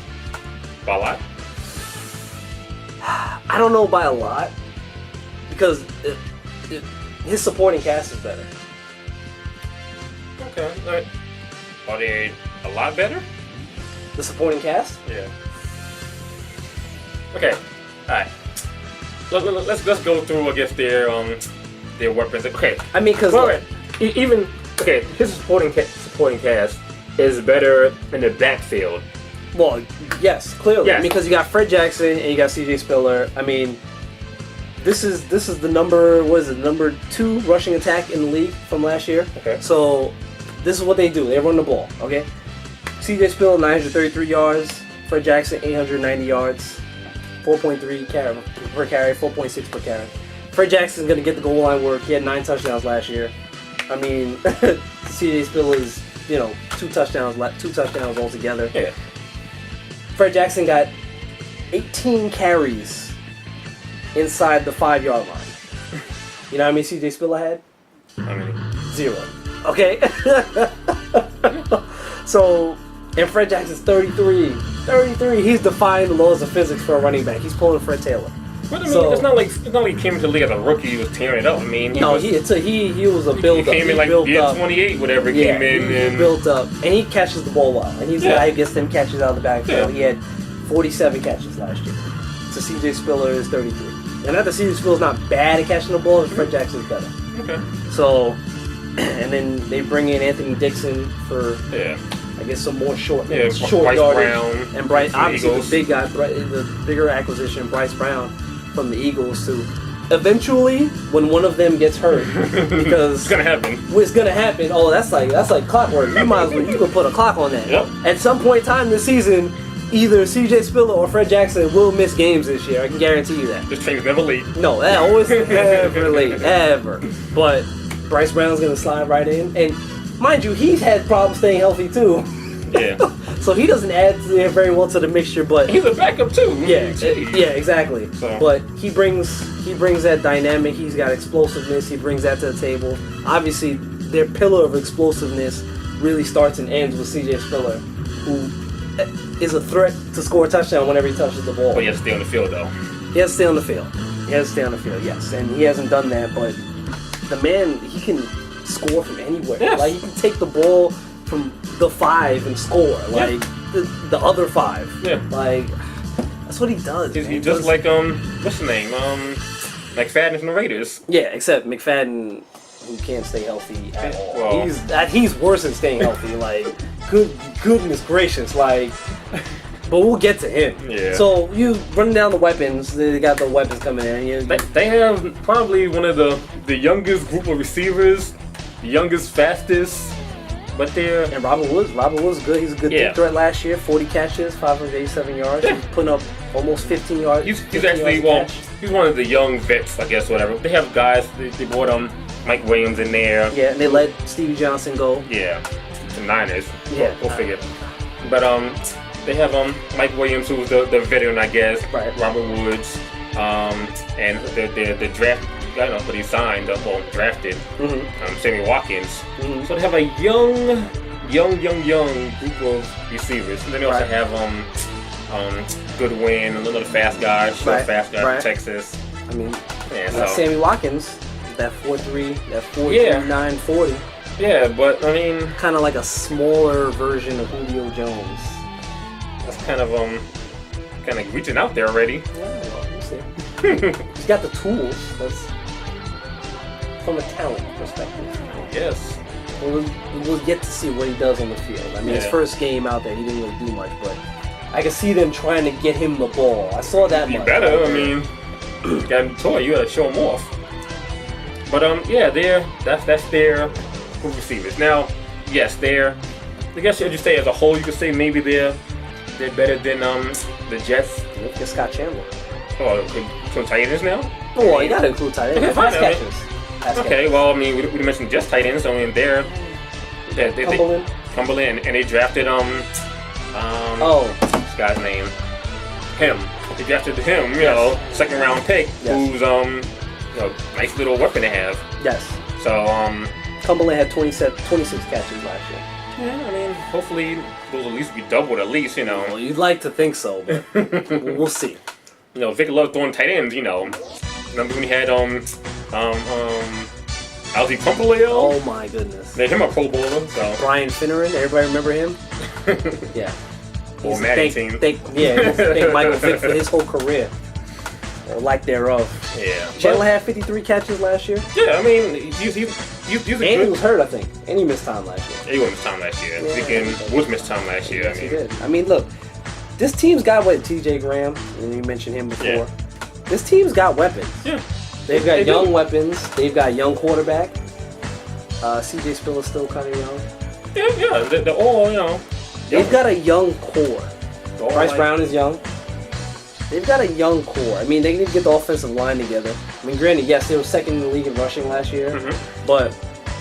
By a lot?
I don't know by a lot, because his supporting cast is better.
Okay. Are they a lot better?
The supporting cast?
Yeah. Okay. All right. Let's go through, I guess, their weapons. Okay.
I mean, because
even his supporting cast is better in the backfield.
Well, yes, clearly.
Yes.
Because you got Fred Jackson and you got C.J. Spiller. I mean, this is the number 2 rushing attack in the league from last year.
Okay.
So this is what they do. They run the ball. Okay. C.J. Spiller 933 yards. Fred Jackson 890 yards. 4.3 per carry, 4.6 per carry. Fred Jackson's gonna get the goal line work. He had 9 touchdowns last year. I mean, C.J. Spiller's 2 touchdowns altogether.
Yeah.
Fred Jackson got 18 carries inside the 5-yard line. You know how many C.J. Spiller had?
How many?
0. Okay. So, and Fred Jackson's 33. He's defying the laws of physics for a running back. He's pulling Fred Taylor.
But I mean, it's not like he came into the league as a rookie. He was tearing it up. I mean, he was
a build-up.
He came in like year 28, whatever. He came in and
built up, and he catches the ball well. And he's the guy who gets them catches out of the backfield. Yeah. He had 47 catches last year. So C.J. Spiller is 33. And not that C.J. Spiller's not bad at catching the ball, but Fred Jackson's better.
Okay.
So, and then they bring in Anthony Dixon for I guess some more short
Bryce
yardage.
Brown
And Bryce, obviously
Eagles.
the big guy, the bigger acquisition, Bryce Brown from the Eagles too. Eventually, when one of them gets hurt, because
it's gonna happen.
It's gonna happen. Oh, that's like clockwork. You might as well you could put a clock on that.
Yep.
At some point in time this season, either C.J. Spiller or Fred Jackson will miss games this year. I can guarantee you that.
This train's never late.
No, that always never late, ever. But Bryce Brown's gonna slide right in, and mind you, he's had problems staying healthy too.
Yeah.
So he doesn't add very well to the mixture, but
he's a backup too.
Yeah, exactly.
So.
But he brings that dynamic. He's got explosiveness. He brings that to the table. Obviously, their pillar of explosiveness really starts and ends with C.J. Spiller, who is a threat to score a touchdown whenever he touches the ball.
But he has to stay on the field, though.
He has to stay on the field. Yes, and he hasn't done that. But the man, he can score from anywhere.
Yes.
Like he can take the ball from the 5 and score, like the other 5.
Yeah.
Like that's what he does.
He's just like what's his name? McFadden from the Raiders.
Yeah, except McFadden, who can't stay healthy at all.
Well,
he's worse than staying healthy. Like goodness gracious, like. But we'll get to him.
Yeah.
So you running down the weapons. They got the weapons coming in.
They have probably one of the youngest group of receivers, the youngest, fastest. but they're...
And Robert Woods is good. He's a good deep threat last year. 40 catches, 587 yards.
Yeah.
He's putting up almost 15 yards.
He's actually, well, he's one of the young vets, I guess, whatever. They have guys, they brought Mike Williams in there.
Yeah, and they let Stevie Johnson go.
Yeah, the Niners.
Yeah.
We'll figure. But they have Mike Williams, who's the veteran, I guess.
Right.
Robert Woods, and the draft, I don't know, but he signed up or drafted Sammy Watkins. Mm-hmm. So they have a young group of receivers. And then they also have Goodwin, another fast guy, fast guy from Texas.
I mean,
so
Sammy Watkins, that 4.3, that 4.39, 40.
Yeah, but I mean,
kind of like a smaller version of Julio Jones.
That's kind of reaching out there already.
Yeah, well, we'll see. He's got the tools. That's from a talent perspective.
Yes.
We'll get to see what he does on the field. I mean, his first game out there, he didn't really do much, but I can see them trying to get him the ball. I saw that much.
You better. I mean, you got him toy. You got to show him off. But that's their receivers. Now, yes, I guess you just say as a whole, you could say maybe they're better than the Jets.
Look at Scott Chandler.
Oh, include tight ends now?
Oh, you gotta include tight ends.
Okay, fine.
Catches.
Okay, well, I mean, we mentioned just tight ends. I mean, they're Cumberland, and they drafted this guy's name, him. They drafted him, second round pick, who's nice little weapon to have.
Yes.
So
Cumberland had 26 catches last year.
Yeah, I mean, hopefully those at least be doubled at least,
Well, you'd like to think so, but we'll see.
Vic loves throwing tight ends, Remember when he had Alzi Pumpaleo?
Oh my goodness.
Made him a Pro Bowler. So
Brian Finneran, everybody remember him? Yeah.
Or Madden team.
Thank Michael Vick for his whole career. Or lack thereof.
Yeah.
Chandler had 53 catches last year.
Yeah, I mean, he's
and he was hurt, I think. And he missed time last year.
He missed time last year. Vick Woods missed time last year.
Yes, he did. I mean, look, this team's got TJ Graham, and you mentioned him before.
Yeah.
This team's got weapons.
Yeah.
They've got young weapons. They've got young quarterback. CJ Spiller's still kind of young.
Yeah. They're all,
They've got a young core. Bryce Brown is young. They've got a young core. I mean, they need to get the offensive line together. I mean, granted, yes, they were second in the league in rushing last year, but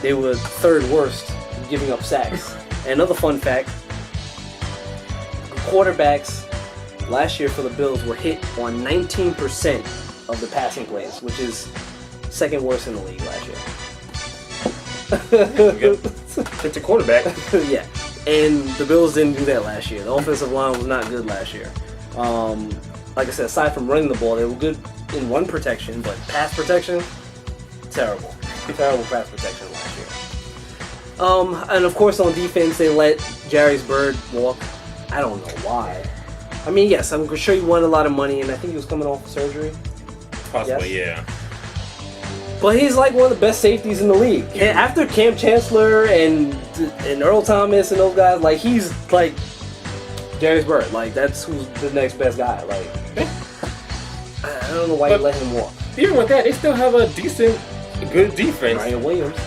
they were third worst in giving up sacks. And another fun fact, quarterbacks last year for the Bills were hit on 19% of the passing plays, which is second worst in the league last year.
It's a quarterback.
Yeah. And the Bills didn't do that last year. The offensive line was not good last year. Like I said, aside from running the ball, they were good in run protection, but pass protection, terrible. Terrible pass protection last year. And of course on defense, they let Jarius Byrd walk. I don't know why. I mean, yes, I'm sure he won a lot of money, and I think he was coming off surgery.
Possibly, yeah.
But he's like one of the best safeties in the league. And after Cam Chancellor and Earl Thomas and those guys, like he's like Jarius Byrd. Like that's who's the next best guy. Like I don't know why you let him walk.
Even with that, they still have a good defense.
Ryan Williams.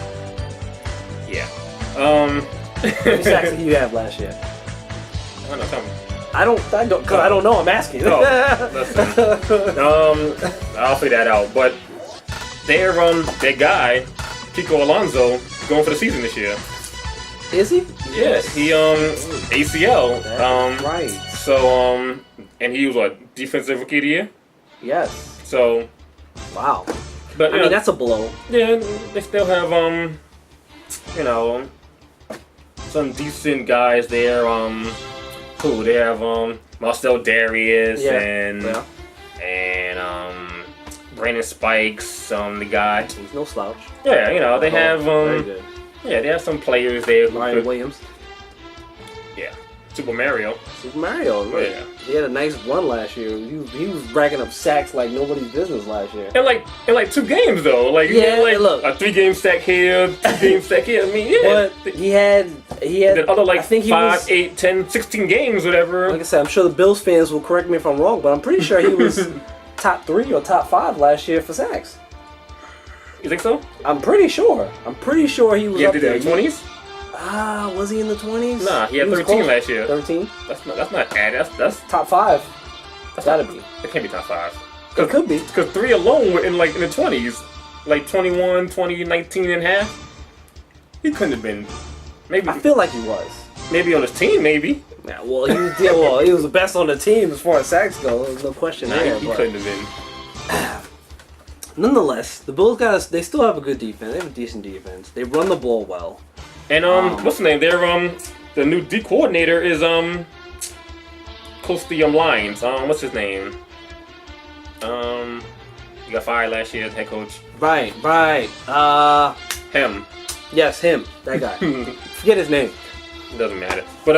Yeah.
How many sacks did you have last year?
I don't know. Tell me.
I don't know. I'm asking.
Listen. I'll figure that out. But their guy, Kiko Alonso, going for the season this year.
Is he?
Yeah, he ACL.
Right.
So and he was what, defensive rookie of the year?
Yes.
So.
Wow.
But
I mean that's a blow.
Yeah, they still have some decent guys there. Cool. They have Marcel Darius and Brandon Spikes, the guy.
He's no slouch.
Yeah, they have
very good.
Yeah, they have some players there.
Ryan Williams.
Yeah. Super Mario.
Right.
Yeah.
He had a nice run last year. He was racking up sacks like nobody's business last year.
In like 2 games though. Like
look,
a 3-game sack here, 2-game sack here. I mean, yeah.
But he had
the other like
I think
5, 8, 10, 16 games, whatever.
Like I said, I'm sure the Bills fans will correct me if I'm wrong, but I'm pretty sure he was top 3 or top 5 last year for sacks.
You think so?
I'm pretty sure. He was up
did
there.
In the 20s?
Was he in the 20s?
Nah, he had 13 last year.
13?
That's not bad. That's
top 5. That's gotta be.
It can't be top 5.
It could be.
Because 3 alone were in the 20s. Like 21, 20, 19 and a half. He couldn't have been. Maybe.
I feel like he was.
Maybe on his team, maybe.
Yeah, well, he was the best on the team as far as sacks go. There's no question there.
He couldn't have been.
Nonetheless, the Bills they still have a good defense. They have a decent defense. They run the ball well.
And what's the name? The new D coordinator is close to the Lions. What's his name? He got fired last year as head coach.
Right.
Him.
Yes, him. That guy. Forget his name.
It doesn't matter. But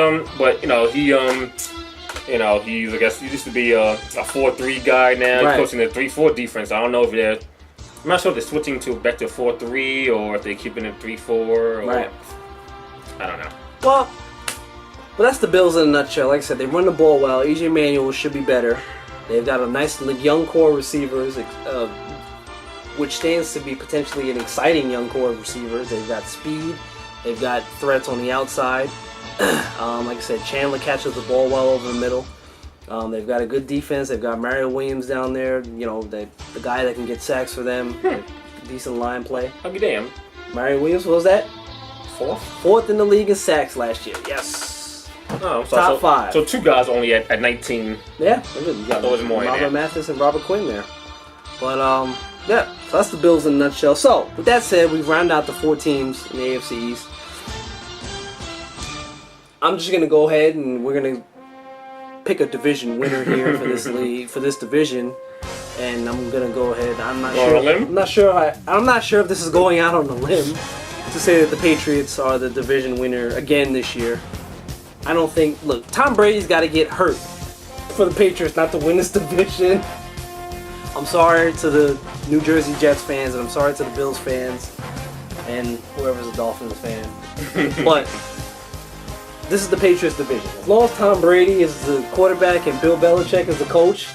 he's I guess he used to be a 4-3 guy now. He's coaching the 3-4 defense. I don't know if I'm not sure if they're switching back to 4-3 or if they're keeping it 3-4.
Right.
I don't know.
Well, but that's the Bills in a nutshell. Like I said, they run the ball well. EJ Manuel should be better. They've got a nice young core of receivers, which stands to be potentially an exciting young core of receivers. They've got speed. They've got threats on the outside. Like I said, Chandler catches the ball well over the middle. They've got a good defense. They've got Mario Williams down there. You know, the guy that can get sacks for them. Decent line play.
I'll be damned.
Mario Williams, what was that? Fourth in the league in sacks last year. Yes.
Oh,
Top 5.
So 2 guys only at 19.
Yeah, you got Robert Mathis and Robert Quinn there. But yeah, so that's the Bills in a nutshell. So with that said, we've rounded out the 4 teams in the AFC East. I'm just gonna go ahead and we're gonna pick a division winner here for this league, for this division, and I'm gonna go ahead. I'm not sure if this is going out on a limb to say that the Patriots are the division winner again this year. I don't think. Look, Tom Brady's got to get hurt for the Patriots not to win this division. I'm sorry to the New Jersey Jets fans, and I'm sorry to the Bills fans, and whoever's a Dolphins fan. But this is the Patriots division. As long as Tom Brady is the quarterback and Bill Belichick is the coach,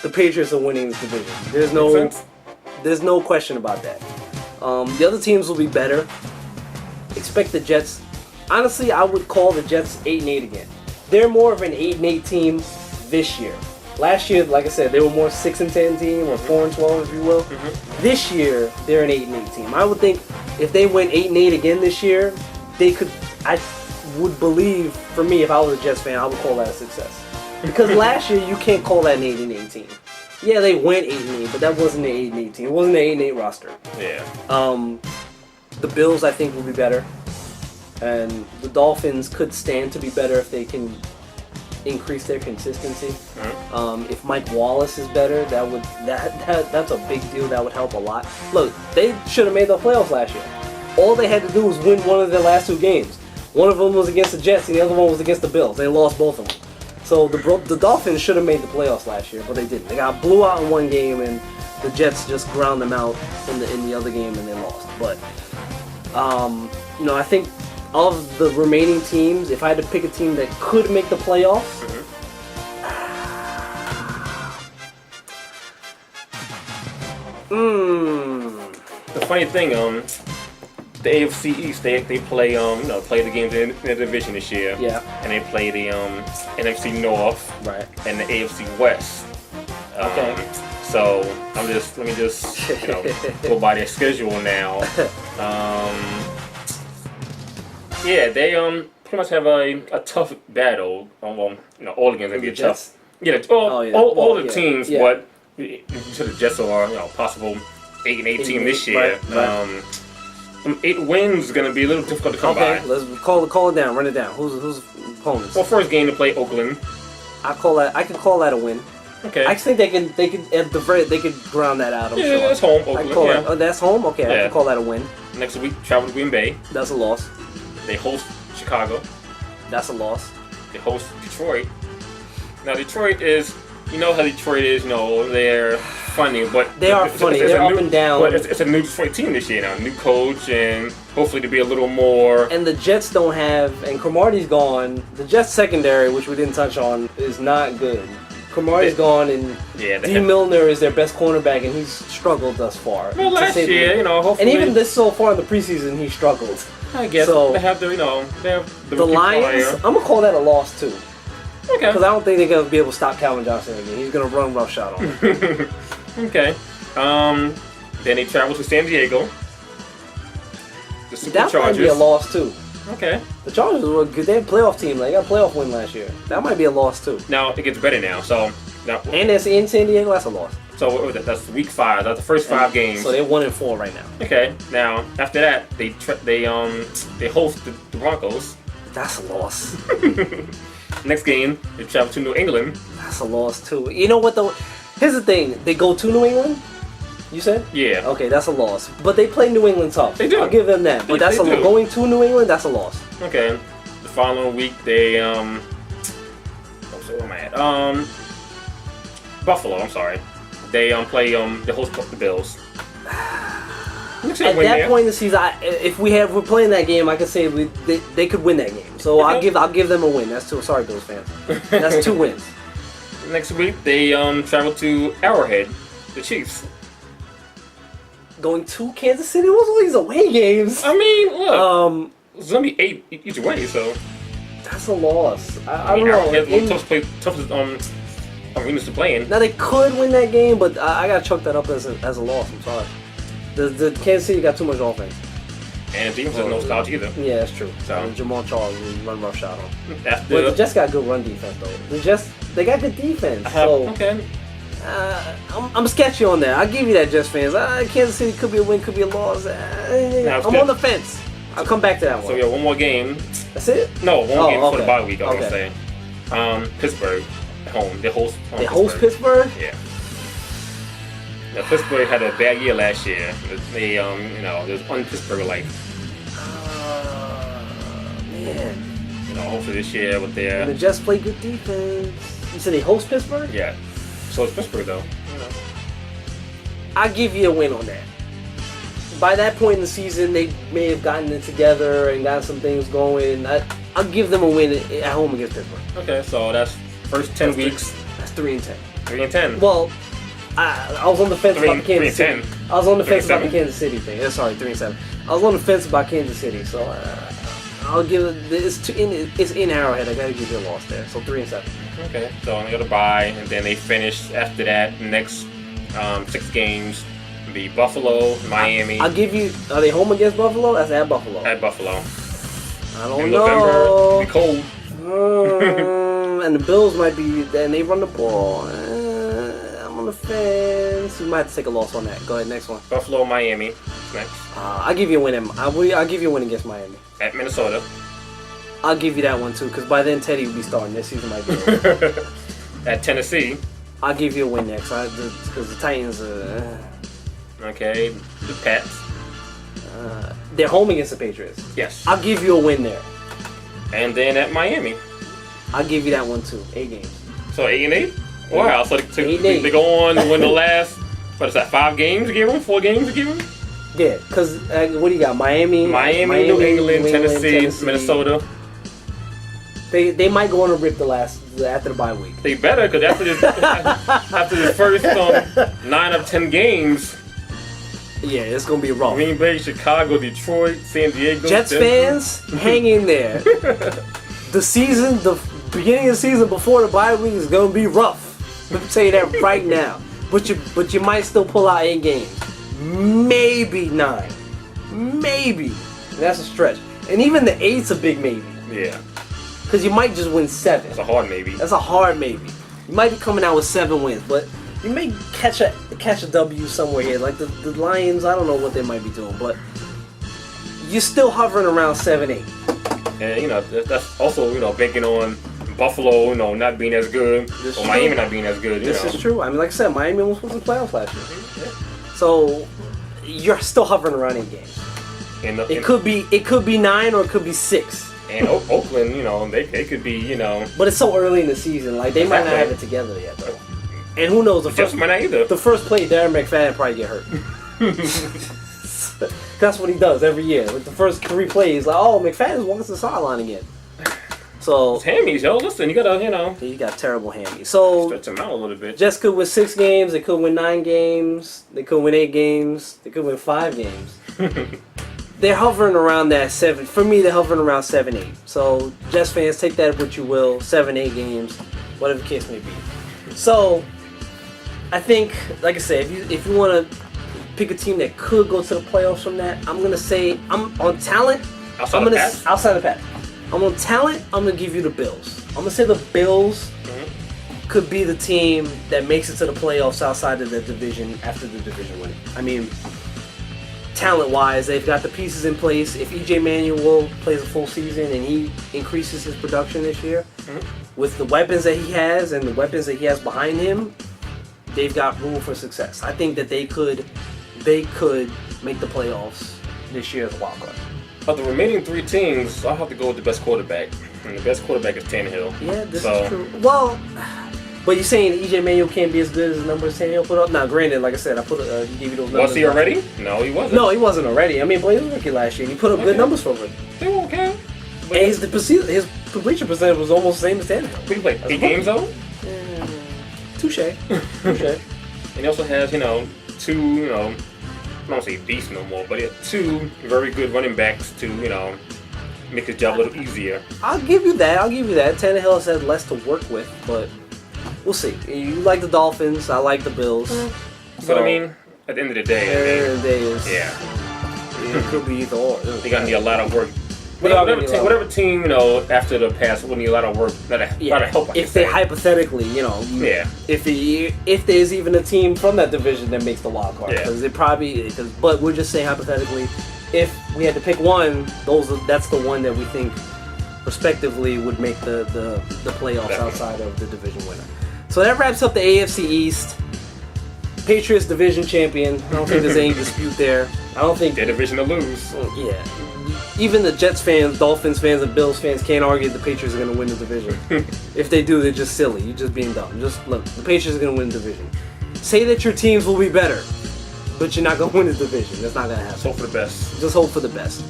the Patriots are winning this division. There's no question about that. The other teams will be better. Expect the Jets. Honestly, I would call the Jets 8-8 again. They're more of an 8-8 team this year. Last year, like I said, they were more 6-10 team or 4-12, if you will. This year, they're an 8-8 team. I would think if they went 8-8 again this year, they could. I would believe, for me, if I was a Jets fan, I would call that a success. Because last year, you can't call that an 8-8 team. Yeah, they went 8-8, but that wasn't an 8-8 team. It wasn't an 8-8 roster.
Yeah.
The Bills, I think, will be better. And the Dolphins could stand to be better if they can increase their consistency. If Mike Wallace is better, that's a big deal. That would help a lot. Look, they should have made the playoffs last year. All they had to do was win one of their last 2 games. One of them was against the Jets, and the other one was against the Bills. They lost both of them. So the Dolphins should have made the playoffs last year, but they didn't. They got blew out in one game, and the Jets just ground them out in the other game, and they lost. But I think of the remaining teams, if I had to pick a team that could make the playoffs,
the funny thing, the AFC East, they play play the games in the division this year.
Yeah.
And they play the NFC North.
Right.
And the AFC West.
Okay.
So let me just go by their schedule now. Yeah, they pretty much have a tough battle. All the games gonna be tough. Yeah, all the teams, but to the Jets are possible 8-8 team this year.
Right.
8 wins is gonna be a little difficult to come by.
Okay, let's call it down. Run it down. Who's opponents?
Well, first game to play Oakland.
I can call that a win.
Okay.
I think they could at the very they could ground that out. I'm sure.
Yeah, that's home. Oakland.
That's home. Okay, I can call that a win.
Next week, travel to Green Bay.
That's a loss.
They host Chicago.
That's a loss.
They host Detroit. Now Detroit is, how Detroit is. They're funny, but
they are funny. They're up and down.
But it's a new Detroit team this year now. New coach, and hopefully to be a little more.
And the Jets don't have, and Cromartie's gone. The Jets secondary, which we didn't touch on, is not good. Kamari's gone, and D. Milner is their best cornerback, and he's struggled thus far.
Well, last year, hopefully,
and even this so far in the preseason, he struggled.
I guess so. They have the
Lions. I'm gonna call that a loss too.
Okay.
Because I don't think they're gonna be able to stop Calvin Johnson again. He's gonna run roughshod on him.
Okay. Then they travel to San Diego. The Superchargers.
That might be a loss too.
Okay.
The Chargers were good. They had a playoff team. They got a playoff win last year. That might be a loss too.
Now it gets better now. So now.
And that's in San Diego. That's a loss.
So what was that? That's week 5. That's the first 5 games.
So they're 1-4 right now.
Okay. Now after that, they host the Broncos.
That's a loss.
Next game, they travel to New England.
That's a loss too. You know what though? Here's the thing. They go to New England. You said?
Yeah.
Okay, that's a loss. But they play New England tough.
They do.
I'll give them that. But that's going to New England. That's a loss.
Okay. The following week, they so where am I at? Buffalo. I'm sorry. They play the host the Bills.
At that point in the season, if we're playing that game, I could say they could win that game. So okay. I'll give them a win. That's 2. Sorry, Bills fans. That's 2 wins.
Next week they travel to Arrowhead, the Chiefs.
Going to Kansas City? What's all these away games?
I mean, look, it's gonna be 8 each way, so
that's a loss. I don't know.
Arrowhead's toughest arenas to play in.
Now they could win that game, but I gotta chalk that up as a loss. I'm sorry. The Kansas City got too much offense.
And the defense has no style either.
Yeah, that's true.
So
Jamal Charles will run roughshod on. But the Jets got good run defense though. They got good defense.
Okay.
I'm sketchy on that. I'll give you that, Jets fans. Kansas City could be a win, could be a loss. I'm on the fence. I'll come back to that one.
So we have one more game.
That's it?
No, one game before the bye week. I was gonna say. Pittsburgh at home. They host.
They host Pittsburgh?
Yeah. Now, Pittsburgh had a bad year last year. They there's on Pittsburgh like.
Man.
Hopefully this year with their.
And the Jets play good defense. You said they host Pittsburgh?
Yeah. So it's Pittsburgh though.
I'll give you a win on that. By that point in the season, they may have gotten it together and got some things going. I'll give them a win at home against Pittsburgh.
Okay, so that's first 10 weeks.
That's 3-10.
3-10.
Well, I was on the fence about the Kansas City.
3-10.
I was on the fence about the Kansas City thing. Sorry, 3-7. I was on the fence about Kansas City, so I'll give it. It's in Arrowhead. I gotta give you a loss there. So 3-7.
Okay, so they got to bye, and then they finish after that. The next 6 games be Buffalo, Miami.
I'll give you. Are they home against Buffalo? That's at Buffalo.
At Buffalo.
I don't
in
know.
November, it'll be cold.
And the Bills might be. And they run the ball. I'm on the fence. You might have to take a loss on that. Go ahead, next one.
Buffalo, Miami. Next.
I'll give you a win. I'll give you a win against Miami.
At Minnesota.
I'll give you that one too, because by then Teddy will be starting. This season might be over.
At Tennessee.
I'll give you a win next, because the Titans.
Okay, the Pats.
They're home against the Patriots.
Yes.
I'll give you a win there.
And then at Miami.
I'll give you that one too. 8 games.
So 8-8. Wow. So they go on to win the last. What is that? 5 games to give them? 4 games to give them?
Yeah, because what do you got? Miami,
New England, Tennessee, Minnesota.
They might go on a rip after the bye week.
They better, because after this first 9 of 10 games.
Yeah, it's gonna be rough.
Green Bay, Chicago, Detroit, San Diego.
Jets fans, hang in there. The beginning of the season before the bye week is gonna be rough. Let me tell you that right now. But you might still pull out 8 games. Maybe 9. Maybe. That's a stretch. And even the 8's a big maybe.
Yeah.
Because you might just win 7.
That's a hard maybe.
That's a hard maybe. You might be coming out with 7 wins, but you may catch a W somewhere here. Like the Lions, I don't know what they might be doing, but you're still hovering around 7-8.
And that's also banking on Buffalo, not being as good, or Miami not being as good.
This is true. I mean, like I said, Miami was supposed to play playoffs last year. Yeah. So you're still hovering around 8 games. It could be 9 or it could be 6.
And Oakland, they could be,
But it's so early in the season, like they might not have it together yet, though. And who knows? The
first might not either.
The first play, Darren McFadden probably get hurt. That's what he does every year. Like the first 3 plays, like, oh, McFadden's walking to the sideline again. So
it's hammies, yo. Listen, you gotta,
he got terrible hammies. So
stretch them out a little bit.
Jets could win 6 games. They could win 9 games. They could win 8 games. They could win 5 games. They're hovering around that 7. For me, they're hovering around 7-8. So Jets fans, take that what you will. 7-8 games, whatever the case may be. So I think, like I said, if you want to pick a team that could go to the playoffs from that, I'm gonna say I'm on talent.
Outside
the pack. I'm on talent. I'm gonna give you the Bills. I'm gonna say the Bills could be the team that makes it to the playoffs outside of the division after the division winning. I mean, talent-wise, they've got the pieces in place. If EJ Manuel plays a full season and he increases his production this year, with the weapons that he has and the weapons that he has behind him, they've got room for success. I think that they could make the playoffs this year as a wild card.
Of the remaining 3 teams, I'll have to go with the best quarterback. And the best quarterback is Tannehill.
Yeah, this is true. Well, but you're saying EJ Manuel can't be as good as the numbers Tannehill put up? Now, granted, like I said, I gave you those numbers.
Was he already? No, he wasn't.
No, he wasn't already. I mean, but he was rookie last year, and he put up good numbers for him.
They were okay.
But and his completion percentage was almost the same as Tannehill.
But he played 8 games, though?
Touche.
And he also has, 2, I don't say beast no more, but he had 2 very good running backs to, make his job a little easier.
I'll give you that. Tannehill has had less to work with, but we'll see. You like the Dolphins. I like the Bills.
But I mean, at the end of the day,
it could be either or.
They're gonna need a lot of work. Whatever team, after the pass will need a lot of work, a lot of help.
If they hypothetically, if there's even a team from that division that makes the wild card, because it probably, but we're just saying hypothetically, if we had to pick one, that's the one that we think, respectively, would make the playoffs outside of the division winner. So that wraps up the AFC East. Patriots division champion. I don't think there's any dispute there. I don't think
their division to lose.
Yeah. Even the Jets fans, Dolphins fans, and Bills fans can't argue the Patriots are going to win the division. If they do, they're just silly. You're just being dumb. Just look, the Patriots are going to win the division. Say that your teams will be better, but you're not going to win the division. That's not going to happen.
Just hope for the best.
Just hope for the best.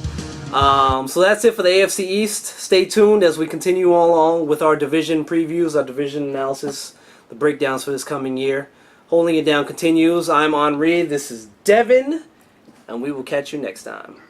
So that's it for the AFC East. Stay tuned as we continue along with our division previews, our division analysis, the breakdowns for this coming year. Holding It Down continues. I'm Henri. This is Devin, and we will catch you next time.